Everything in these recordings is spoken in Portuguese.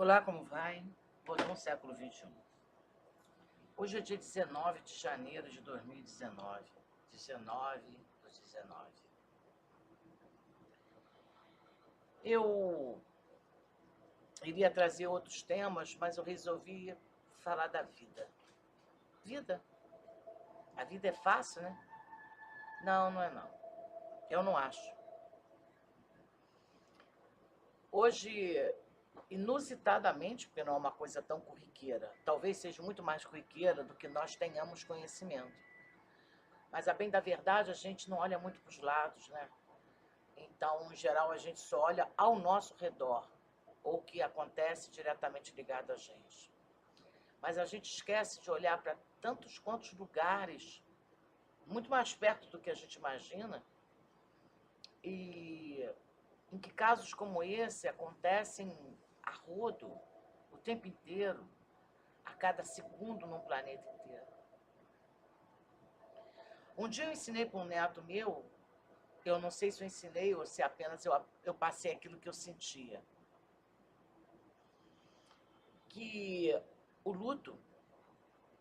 Olá, como vai? Botão século XXI. Hoje é dia 19 de janeiro de 2019. 19/19. Eu iria trazer outros temas, mas eu resolvi falar da vida. Vida? A vida é fácil, né? Não, não é não. Eu não acho. Hoje, inusitadamente, porque não é uma coisa tão corriqueira, talvez seja muito mais corriqueira do que nós tenhamos conhecimento. Mas, a bem da verdade, a gente não olha muito para os lados, né? Então, em geral, a gente só olha ao nosso redor, ou o que acontece diretamente ligado a gente. Mas a gente esquece de olhar para tantos quantos lugares, muito mais perto do que a gente imagina, e em que casos como esse acontecem a rodo, o tempo inteiro, a cada segundo no planeta inteiro. Um dia eu ensinei para um neto meu, eu não sei se eu ensinei ou se apenas eu passei aquilo que eu sentia, que o luto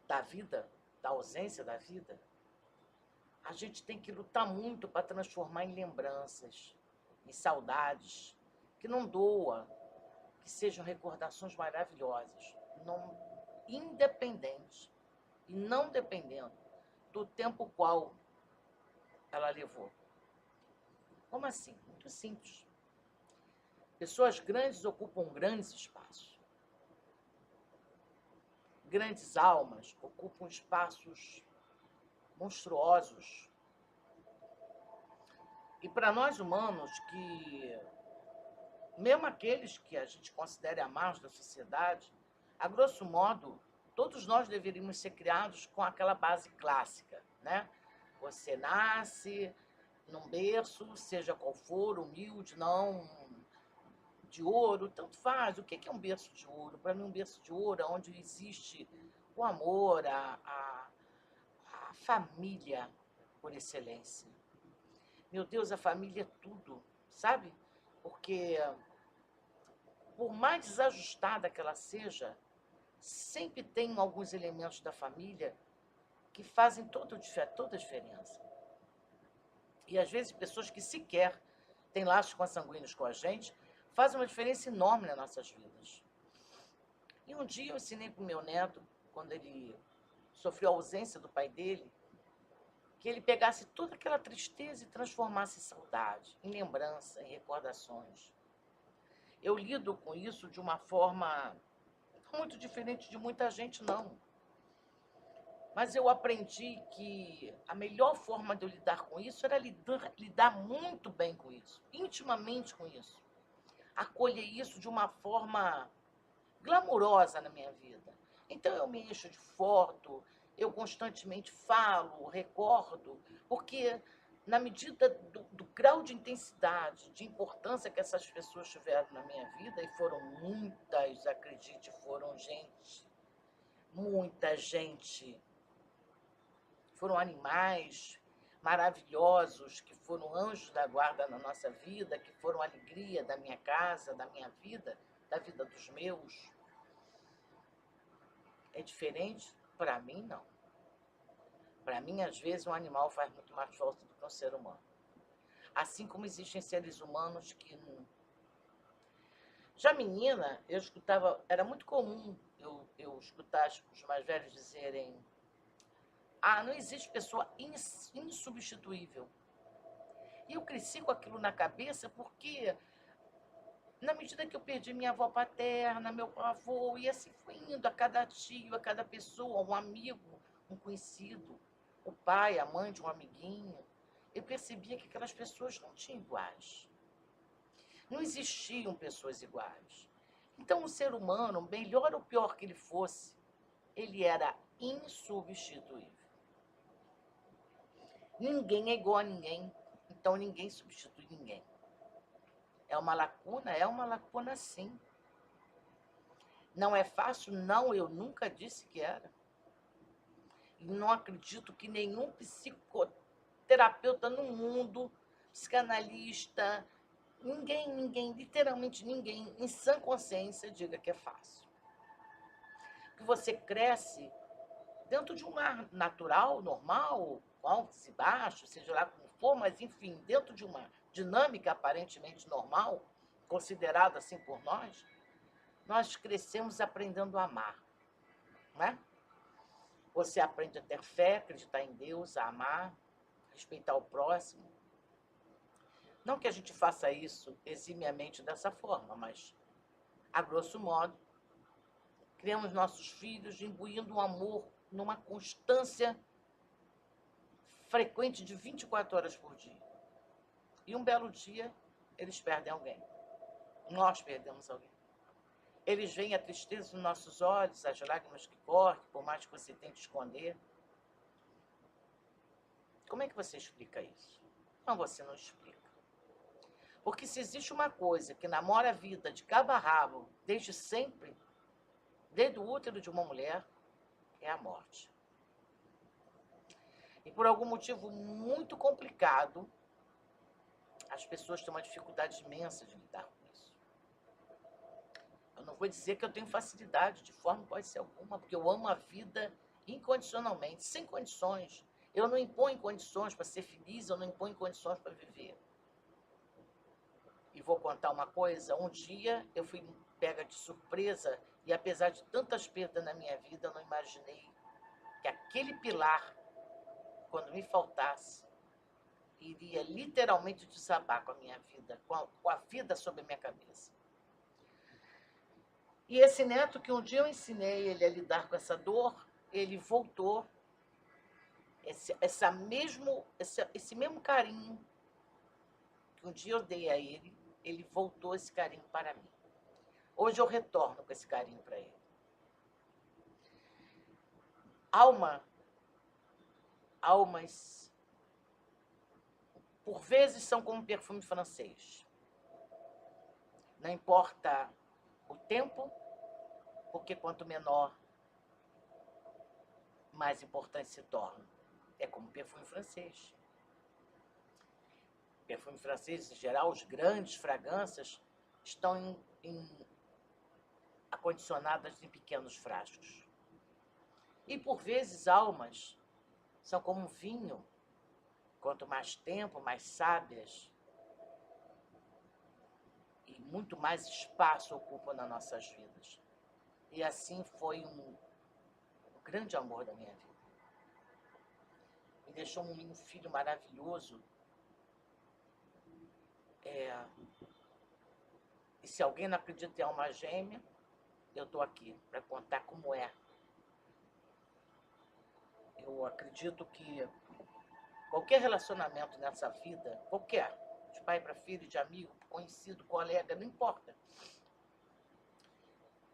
da vida, da ausência da vida, a gente tem que lutar muito para transformar em lembranças, em saudades, que não doa, que sejam recordações maravilhosas, não, independente e não dependendo do tempo qual ela levou. Como assim? Muito simples. Pessoas grandes ocupam grandes espaços. Grandes almas ocupam espaços monstruosos. E para nós humanos, que mesmo aqueles que a gente considera amargos da sociedade, a grosso modo, todos nós deveríamos ser criados com aquela base clássica, né? Você nasce num berço, seja qual for, humilde, não de ouro, tanto faz. O que é um berço de ouro? Para mim, um berço de ouro é onde existe o amor, a família por excelência. Meu Deus, a família é tudo, sabe? Porque, por mais desajustada que ela seja, sempre tem alguns elementos da família que fazem toda a diferença. E, às vezes, pessoas que sequer têm laços consanguíneos com a gente fazem uma diferença enorme nas nossas vidas. E um dia eu ensinei para o meu neto, quando ele sofreu a ausência do pai dele, que ele pegasse toda aquela tristeza e transformasse em saudade, em lembrança, em recordações. Eu lido com isso de uma forma muito diferente de muita gente, não. Mas eu aprendi que a melhor forma de eu lidar com isso era lidar muito bem com isso, intimamente com isso. Acolher isso de uma forma glamurosa na minha vida. Então eu me encho de foto, eu constantemente falo, recordo, porque na medida do grau de intensidade, de importância que essas pessoas tiveram na minha vida, e foram muitas, acredite, foram gente, muita gente, foram animais maravilhosos, que foram anjos da guarda na nossa vida, que foram alegria da minha casa, da minha vida, da vida dos meus. É diferente? Para mim, não. Para mim, às vezes, um animal faz muito mais falta do que um ser humano. Assim como existem seres humanos que não. Já menina, eu escutava, era muito comum eu escutar os mais velhos dizerem: ah, não existe pessoa insubstituível. E eu cresci com aquilo na cabeça porque, na medida que eu perdi minha avó paterna, meu avô, e assim foi indo, a cada tio, a cada pessoa, um amigo, um conhecido, o pai, a mãe de um amiguinho, eu percebia que aquelas pessoas não tinham iguais. Não existiam pessoas iguais. Então, o ser humano, melhor ou pior que ele fosse, ele era insubstituível. Ninguém é igual a ninguém, então ninguém substitui ninguém. É uma lacuna sim. Não é fácil? Não, eu nunca disse que era. E não acredito que nenhum psicoterapeuta no mundo, psicanalista, ninguém, literalmente ninguém, em sã consciência, diga que é fácil. Que você cresce dentro de um lar natural, normal, com altos e baixos, seja lá como for, mas enfim, dentro de uma dinâmica aparentemente normal, considerada assim por nós crescemos aprendendo a amar, né? Você aprende a ter fé, acreditar em Deus, a amar, respeitar o próximo. Não que a gente faça isso eximiamente dessa forma, mas, a grosso modo, criamos nossos filhos imbuindo o amor numa constância frequente de 24 horas por dia. E um belo dia, eles perdem alguém. Nós perdemos alguém. Eles veem a tristeza nos nossos olhos, as lágrimas que correm, por mais que você tente esconder. Como é que você explica isso? Não, você não explica. Porque se existe uma coisa que namora a vida de cabo a rabo, desde sempre, desde o útero de uma mulher, é a morte. E por algum motivo muito complicado, as pessoas têm uma dificuldade imensa de lidar com isso. Eu não vou dizer que eu tenho facilidade, de forma pode ser alguma, porque eu amo a vida incondicionalmente, sem condições. Eu não imponho condições para ser feliz, eu não imponho condições para viver. E vou contar uma coisa, um dia eu fui pega de surpresa e apesar de tantas perdas na minha vida, eu não imaginei que aquele pilar, quando me faltasse, iria literalmente desabar com a minha vida, com a vida sobre a minha cabeça. E esse neto que um dia eu ensinei ele a lidar com essa dor, ele voltou, esse mesmo carinho que um dia eu dei a ele voltou esse carinho para mim. Hoje eu retorno com esse carinho para ele. Almas, por vezes, são como um perfume francês. Não importa o tempo, porque quanto menor, mais importante se torna. É como perfume francês. Perfume francês, em geral, os grandes fragrâncias estão acondicionadas em pequenos frascos. E, por vezes, almas são como um vinho. Quanto mais tempo, mais sábias e muito mais espaço ocupam nas nossas vidas. E assim foi um grande amor da minha vida. Me deixou um filho maravilhoso. E se alguém não acredita em alma gêmea, eu estou aqui para contar como é. Eu acredito que qualquer relacionamento nessa vida, qualquer, de pai para filho, de amigo, conhecido, colega, não importa.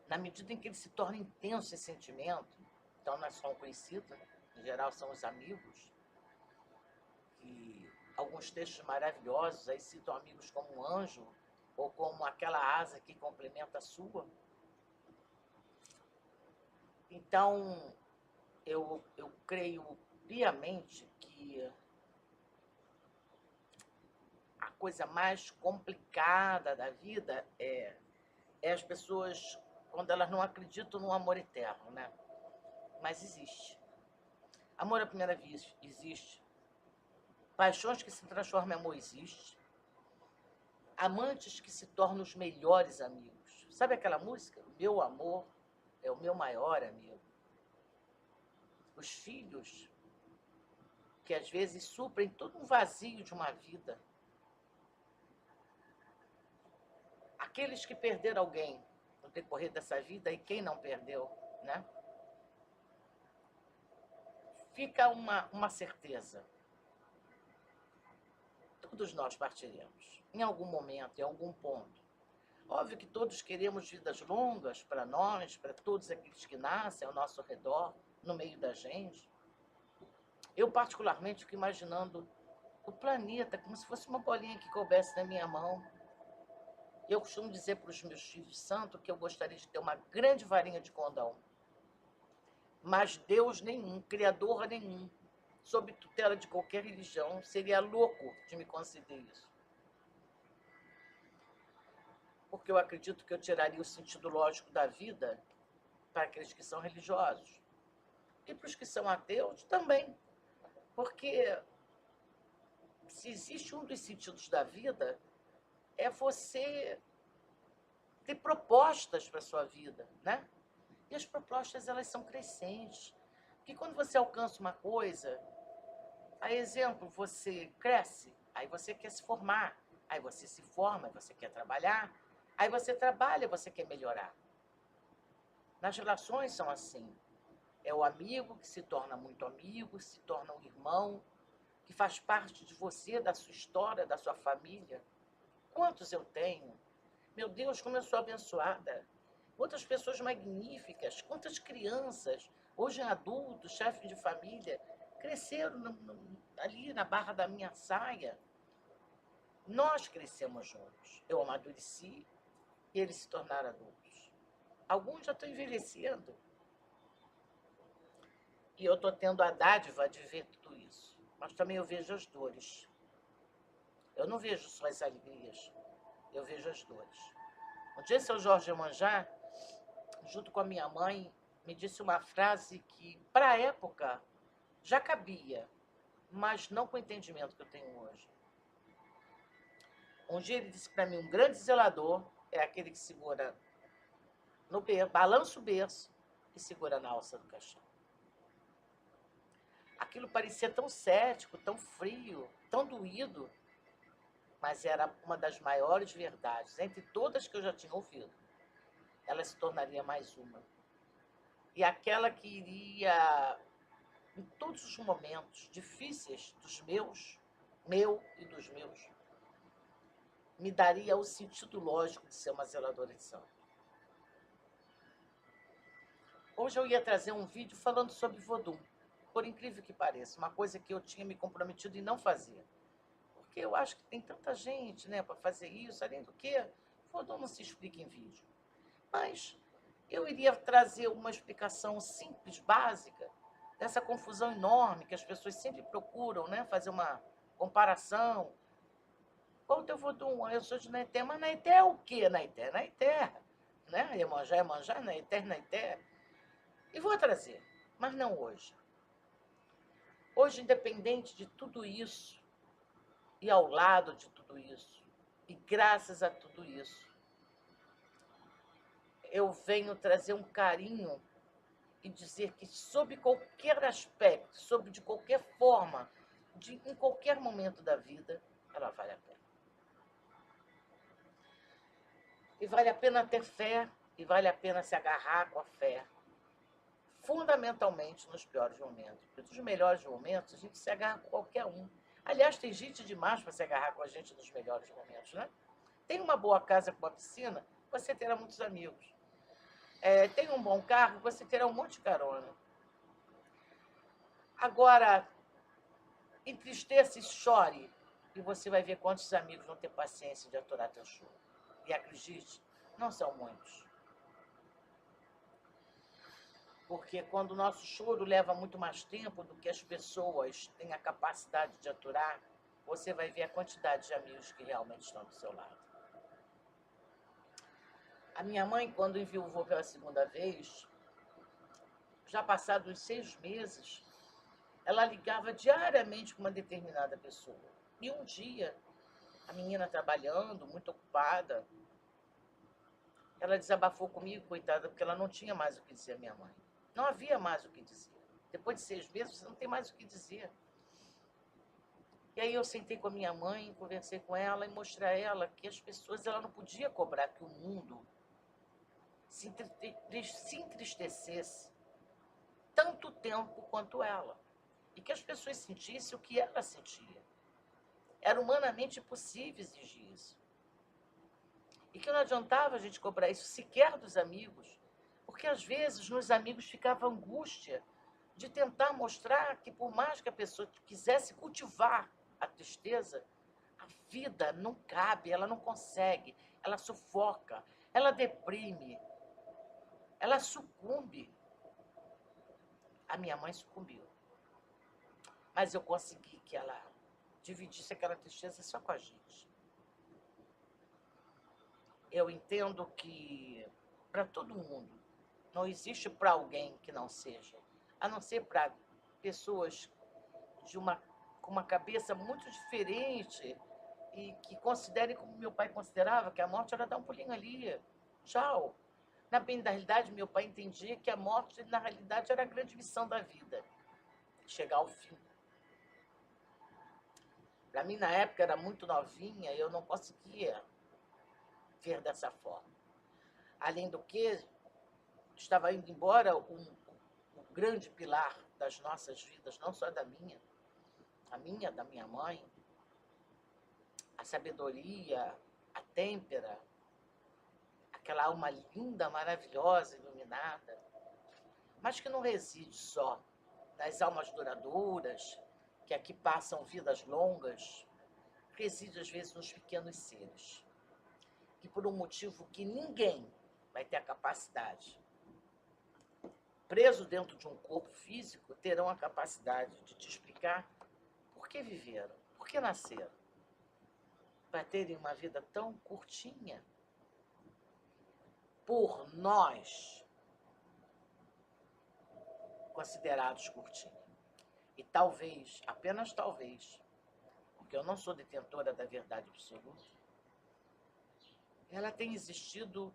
Na medida em que ele se torna intenso esse sentimento, então não é só um conhecido, né? Em geral são os amigos, e alguns textos maravilhosos aí citam amigos como um anjo, ou como aquela asa que complementa a sua. Então, eu creio piamente que a coisa mais complicada da vida é as pessoas, quando elas não acreditam no amor eterno, né? Mas existe. Amor à primeira vista existe. Paixões que se transformam em amor existe. Amantes que se tornam os melhores amigos. Sabe aquela música? O meu amor é o meu maior amigo. Os filhos que às vezes suprem todo um vazio de uma vida. Aqueles que perderam alguém no decorrer dessa vida e quem não perdeu, né? Fica uma certeza. Todos nós partiremos, em algum momento, em algum ponto. Óbvio que todos queremos vidas longas para nós, para todos aqueles que nascem ao nosso redor, no meio da gente. Eu, particularmente, fico imaginando o planeta como se fosse uma bolinha que coubesse na minha mão. Eu costumo dizer para os meus filhos santos que eu gostaria de ter uma grande varinha de condão. Mas Deus nenhum, Criador nenhum, sob tutela de qualquer religião, seria louco de me conceder isso. porque eu acredito que eu tiraria o sentido lógico da vida para aqueles que são religiosos. E para os que são ateus também. Porque se existe um dos sentidos da vida, é você ter propostas para a sua vida, né? E as propostas, elas são crescentes. Porque quando você alcança uma coisa, a exemplo, você cresce, aí você quer se formar, aí você se forma, aí você quer trabalhar, aí você trabalha, você quer melhorar. Nas relações são assim. É o amigo que se torna muito amigo, se torna um irmão, que faz parte de você, da sua história, da sua família. Quantos eu tenho? Meu Deus, como eu sou abençoada. Quantas pessoas magníficas, quantas crianças, hoje adultos, chefes de família, cresceram ali na barra da minha saia. Nós crescemos juntos. Eu amadureci e eles se tornaram adultos. Alguns já estão envelhecendo. E eu estou tendo a dádiva de ver tudo isso. Mas também eu vejo as dores. Eu não vejo só as alegrias, eu vejo as dores. Um dia, seu Jorge Emanjá, junto com a minha mãe, me disse uma frase que, para a época, já cabia, mas não com o entendimento que eu tenho hoje. Um dia ele disse para mim, um grande zelador é aquele que segura no berço, balança o berço e segura na alça do caixão. Aquilo parecia tão cético, tão frio, tão doído, mas era uma das maiores verdades, entre todas que eu já tinha ouvido. Ela se tornaria mais uma. E aquela que iria, em todos os momentos difíceis dos meu e dos meus, me daria o sentido lógico de ser uma zeladora de santo. Hoje eu ia trazer um vídeo falando sobre Vodum, por incrível que pareça, uma coisa que eu tinha me comprometido em não fazer. Porque eu acho que tem tanta gente, né, para fazer isso, além do que Vodum não se explica em vídeo. Mas eu iria trazer uma explicação simples, básica, dessa confusão enorme que as pessoas sempre procuram, né, fazer uma comparação. Qual o teu Vodum? Eu sou de Naité, mas Naité é o quê? Naité é Naité, né? Iemanjá, Iemanjá, Naité, Naité. E vou trazer, mas não hoje. Hoje, independente de tudo isso, e ao lado de tudo isso, e graças a tudo isso, eu venho trazer um carinho e dizer que, sob qualquer aspecto, sob de qualquer forma, em qualquer momento da vida, ela vale a pena. E vale a pena ter fé, e vale a pena se agarrar com a fé, fundamentalmente nos piores momentos. Porque nos melhores momentos, a gente se agarra com qualquer um. Aliás, tem gente demais para se agarrar com a gente nos melhores momentos, né? Tem uma boa casa com uma piscina, você terá muitos amigos. Tem um bom carro, você terá um monte de carona. Agora, entristeça e chore, e você vai ver quantos amigos vão ter paciência de aturar teu choro. E acredite, não são muitos. Porque quando o nosso choro leva muito mais tempo do que as pessoas têm a capacidade de aturar, você vai ver a quantidade de amigos que realmente estão do seu lado. A minha mãe, quando enviuvou pela segunda vez, já passados uns 6 meses, ela ligava diariamente com uma determinada pessoa. E um dia, a menina trabalhando, muito ocupada, ela desabafou comigo, coitada, porque ela não tinha mais o que dizer à minha mãe. Não havia mais o que dizer. Depois de 6 meses, você não tem mais o que dizer. E aí eu sentei com a minha mãe, conversei com ela e mostrei a ela que as pessoas, ela não podia cobrar que o mundo se entristecesse tanto tempo quanto ela. E que as pessoas sentissem o que ela sentia. Era humanamente impossível exigir isso. E que não adiantava a gente cobrar isso sequer dos amigos, porque às vezes nos amigos ficava angústia de tentar mostrar que, por mais que a pessoa quisesse cultivar a tristeza, a vida não cabe, ela não consegue, ela sufoca, ela deprime, ela sucumbe. A minha mãe sucumbiu. Mas eu consegui que ela dividisse aquela tristeza só com a gente. eu entendo que para todo mundo não existe para alguém que não seja, a não ser para pessoas com uma cabeça muito diferente e que considerem como meu pai considerava, que a morte era dar um pulinho ali, tchau. Na bem da realidade, meu pai entendia que a morte, na realidade, era a grande missão da vida, chegar ao fim. Para mim, na época, era muito novinha e eu não conseguia ver dessa forma. Além do que, estava indo embora um grande pilar das nossas vidas, não só da minha, da minha mãe, a sabedoria, a têmpera, aquela alma linda, maravilhosa, iluminada, mas que não reside só nas almas duradouras, que aqui passam vidas longas, reside às vezes nos pequenos seres, que por um motivo que ninguém vai ter a capacidade, preso dentro de um corpo físico, terão a capacidade de te explicar por que viveram, por que nasceram, para terem uma vida tão curtinha, por nós considerados curtinhos. E talvez, apenas talvez, porque eu não sou detentora da verdade absoluta, ela tenha existido,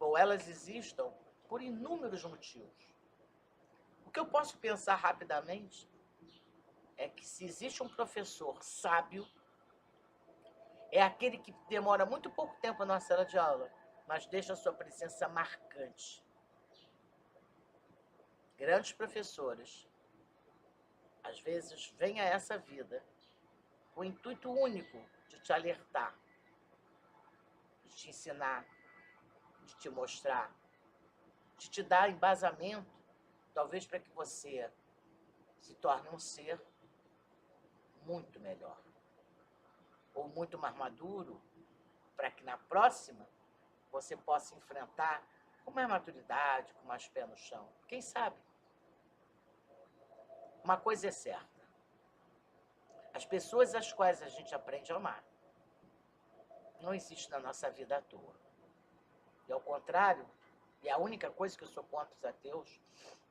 ou elas existam, por inúmeros motivos. O que eu posso pensar rapidamente é que se existe um professor sábio, é aquele que demora muito pouco tempo na sala de aula, mas deixa a sua presença marcante. Grandes professores, às vezes, vêm a essa vida com o intuito único de te alertar, de te ensinar, de te mostrar, de te dar embasamento, talvez para que você se torne um ser muito melhor, ou muito mais maduro, para que na próxima você possa enfrentar com mais maturidade, com mais pé no chão. Quem sabe? Uma coisa é certa. As pessoas às quais a gente aprende a amar não existem na nossa vida à toa. E ao contrário, e a única coisa que eu sou contra os ateus,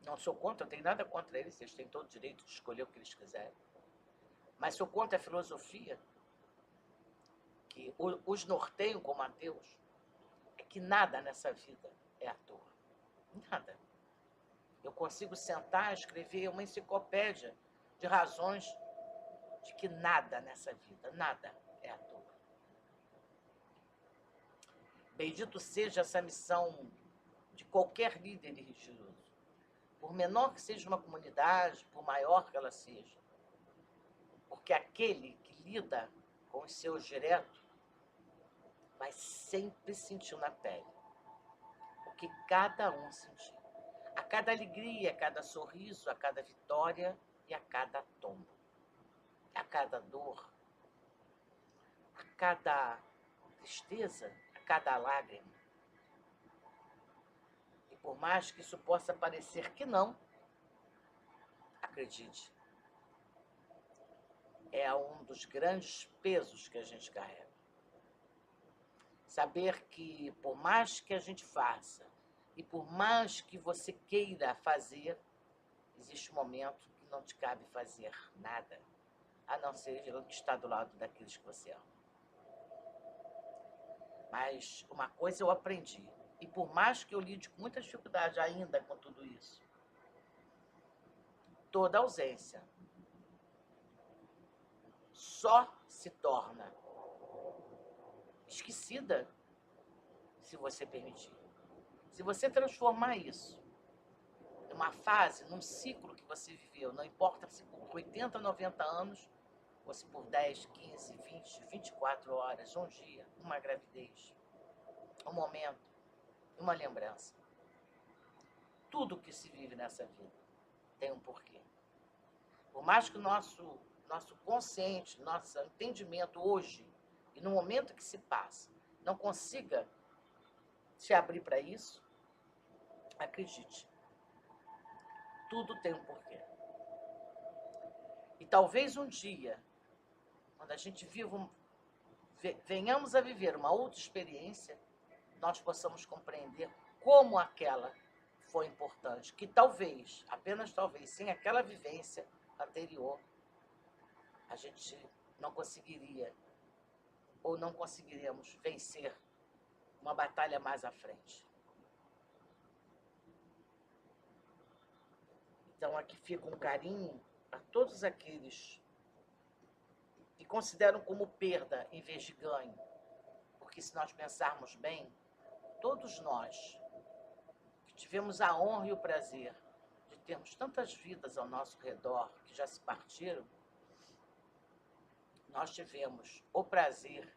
não sou contra, não tenho nada contra eles, eles têm todo o direito de escolher o que eles quiserem. Mas sou contra a filosofia que os norteiam como ateus, é que nada nessa vida é à toa. Nada. Eu consigo sentar e escrever uma enciclopédia de razões de que nada nessa vida, nada é à toa. Bendito seja essa missão de qualquer líder religioso, por menor que seja uma comunidade, por maior que ela seja, porque aquele que lida com os seus diretos vai sempre sentir na pele o que cada um sentiu. A cada alegria, a cada sorriso, a cada vitória e a cada tombo. A cada dor, a cada tristeza, a cada lágrima. E por mais que isso possa parecer que não, acredite, é um dos grandes pesos que a gente carrega. Saber que por mais que a gente faça, e por mais que você queira fazer, existe um momento que não te cabe fazer nada, a não ser estar do lado daqueles que você ama. Mas uma coisa eu aprendi, e por mais que eu lide com muita dificuldade ainda com tudo isso, toda ausência só se torna esquecida se você permitir. Se você transformar isso numa fase, num ciclo que você viveu, não importa se por 80, 90 anos, ou se por 10, 15, 20, 24 horas, um dia, uma gravidez, um momento, uma lembrança. Tudo que se vive nessa vida tem um porquê. Por mais que o nosso consciente, nosso entendimento hoje, e no momento que se passa, não consiga se abrir para isso, acredite, tudo tem um porquê. E talvez um dia, quando a gente venhamos a viver uma outra experiência, nós possamos compreender como aquela foi importante, que talvez, apenas talvez, sem aquela vivência anterior, a gente não conseguiria ou não conseguiríamos vencer uma batalha mais à frente. Então, aqui fica um carinho a todos aqueles que consideram como perda em vez de ganho. Porque se nós pensarmos bem, todos nós que tivemos a honra e o prazer de termos tantas vidas ao nosso redor que já se partiram, nós tivemos o prazer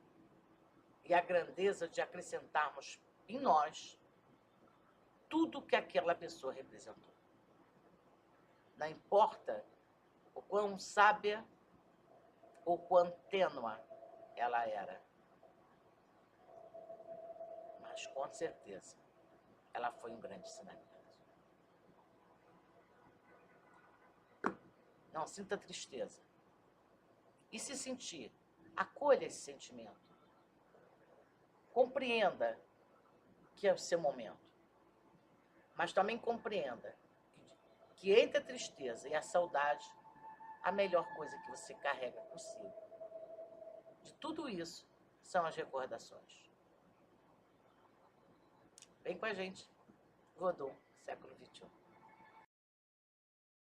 e a grandeza de acrescentarmos em nós tudo que aquela pessoa representou. Não importa o quão sábia ou quão tênua ela era. Mas, com certeza, ela foi um grande ensinamento. Não sinta tristeza. E se sentir, acolha esse sentimento. Compreenda que é o seu momento. Mas também compreenda que entre a tristeza e a saudade, a melhor coisa que você carrega consigo. De tudo isso são as recordações. Vem com a gente. Vodun, século XXI.